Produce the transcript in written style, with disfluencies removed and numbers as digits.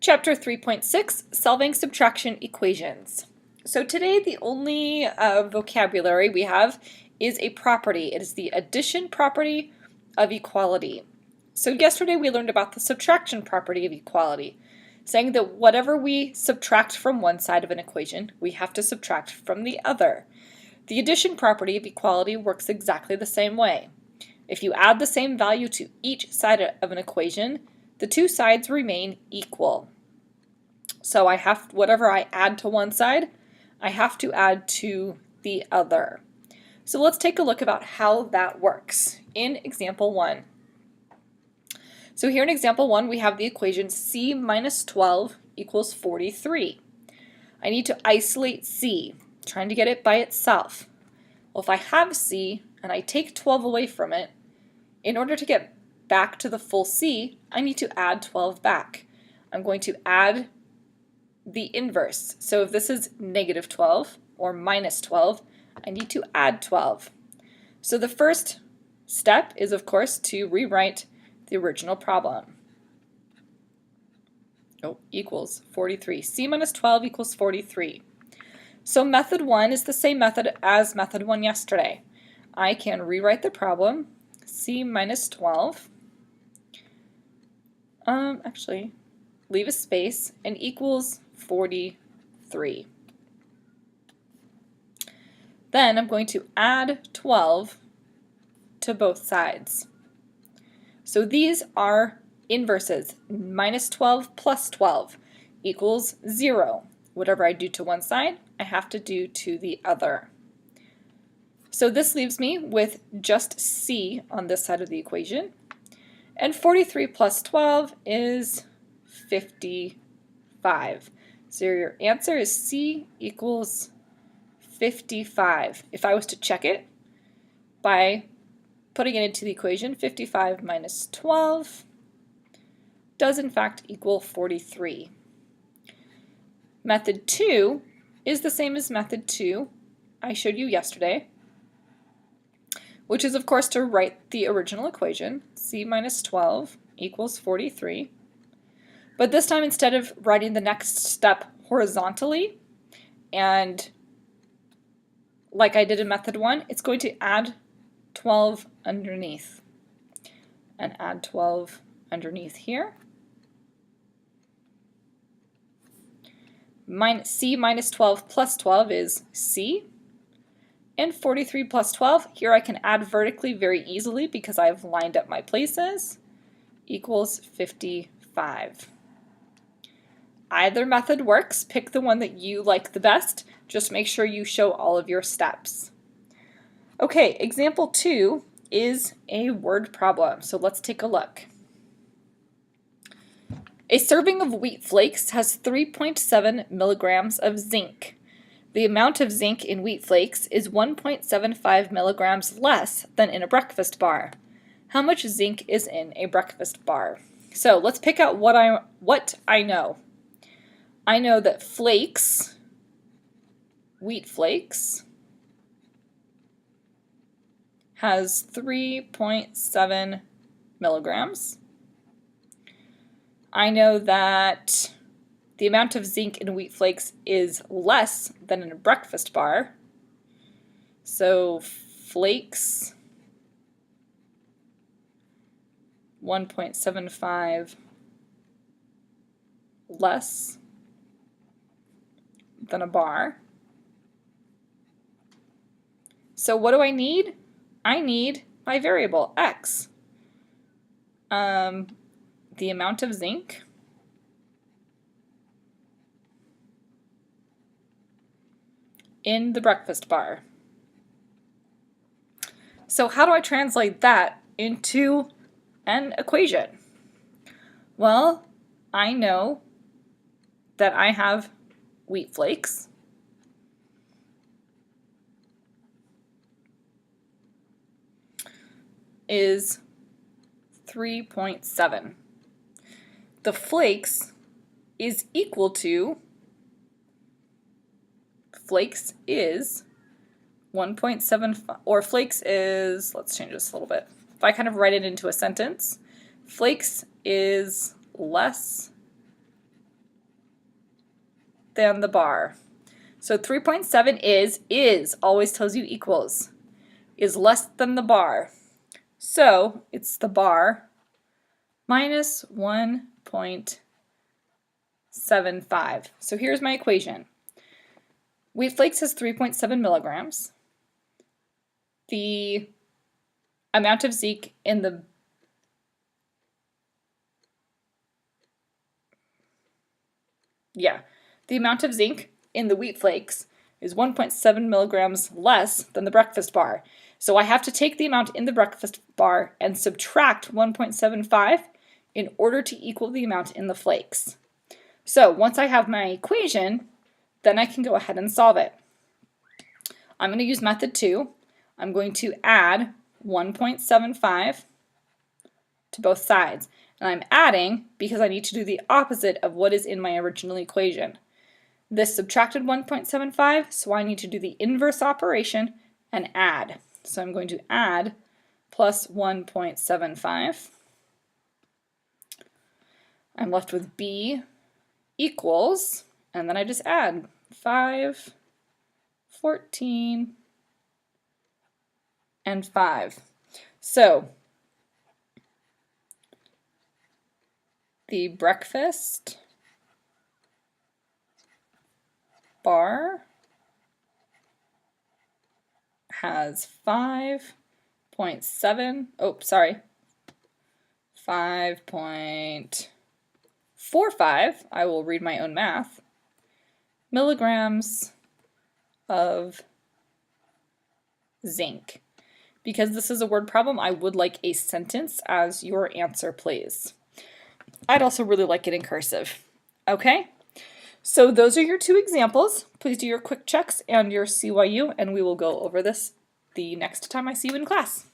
Chapter 3.6, Solving Subtraction Equations. So today the only vocabulary we have is a property. It is the addition property of equality. So yesterday we learned about the subtraction property of equality, saying that whatever we subtract from one side of an equation, we have to subtract from the other. The addition property of equality works exactly the same way. If you add the same value to each side of an equation, the two sides remain equal. So whatever I add to one side, I have to add to the other. So let's take a look about how that works in example 1. So here in example 1, we have the equation c minus 12 equals 43. I need to isolate c, trying to get it by itself. Well, if I have c and I take 12 away from it, in order to get back to the full c, I need to add 12 back. I'm going to add the inverse. So if this is negative 12 or minus 12, I need to add 12. So the first step is, of course, to rewrite the original problem. Equals 43. C minus 12 equals 43. So method 1 is the same method as method 1 yesterday. I can rewrite the problem, c minus 12, actually leave a space, and equals 43. Then I'm going to add 12 to both sides. So these are inverses. Minus 12 plus 12 equals 0. Whatever I do to one side, I have to do to the other. So this leaves me with just c on this side of the equation. And 43 plus 12 is 55. So your answer is c equals 55. If I was to check it by putting it into the equation, 55 minus 12 does in fact equal 43. Method 2 is the same as method 2 I showed you yesterday, which is of course to write the original equation, c minus 12 equals 43. But this time, instead of writing the next step horizontally, and like I did in method 1, it's going to add 12 underneath. And add 12 underneath here. C minus 12 plus 12 is c. And 43 plus 12, here I can add vertically very easily because I've lined up my places, equals 55. Either method works. Pick the one that you like the best. Just make sure you show all of your steps. Okay, example 2 is a word problem, so let's take a look. A serving of wheat flakes has 3.7 milligrams of zinc. The amount of zinc in wheat flakes is 1.75 milligrams less than in a breakfast bar. How much zinc is in a breakfast bar? So let's pick out what I know. I know that flakes, wheat flakes, has 3.7 milligrams. I know that the amount of zinc in wheat flakes is less than in a breakfast bar. So flakes, 1.75 less than a bar. So what do I need? I need my variable, x. The amount of zinc in the breakfast bar. So how do I translate that into an equation? Well, I know that I have wheat flakes. Is 3.7. The flakes is equal to, flakes is 1.75, or flakes is, let's change this a little bit. If I kind of write it into a sentence, flakes is less than the bar. So 3.7 is always tells you equals, is less than the bar. So it's the bar minus 1.75. So here's my equation. Wheat flakes has 3.7 milligrams. The amount of zinc in the wheat flakes is 1.7 milligrams less than the breakfast bar. So I have to take the amount in the breakfast bar and subtract 1.75 in order to equal the amount in the flakes. So once I have my equation, then I can go ahead and solve it. I'm going to use method 2. I'm going to add 1.75 to both sides. And I'm adding because I need to do the opposite of what is in my original equation. This subtracted 1.75, so I need to do the inverse operation and add. So I'm going to add plus 1.75. I'm left with B equals, and then I just add 5, 14, and 5. So the breakfast bar has 5.45, I will read my own math, milligrams of zinc. Because this is a word problem, I would like a sentence as your answer, please. I'd also really like it in cursive. Okay? So those are your 2 examples. Please do your quick checks and your CYU, and we will go over this the next time I see you in class.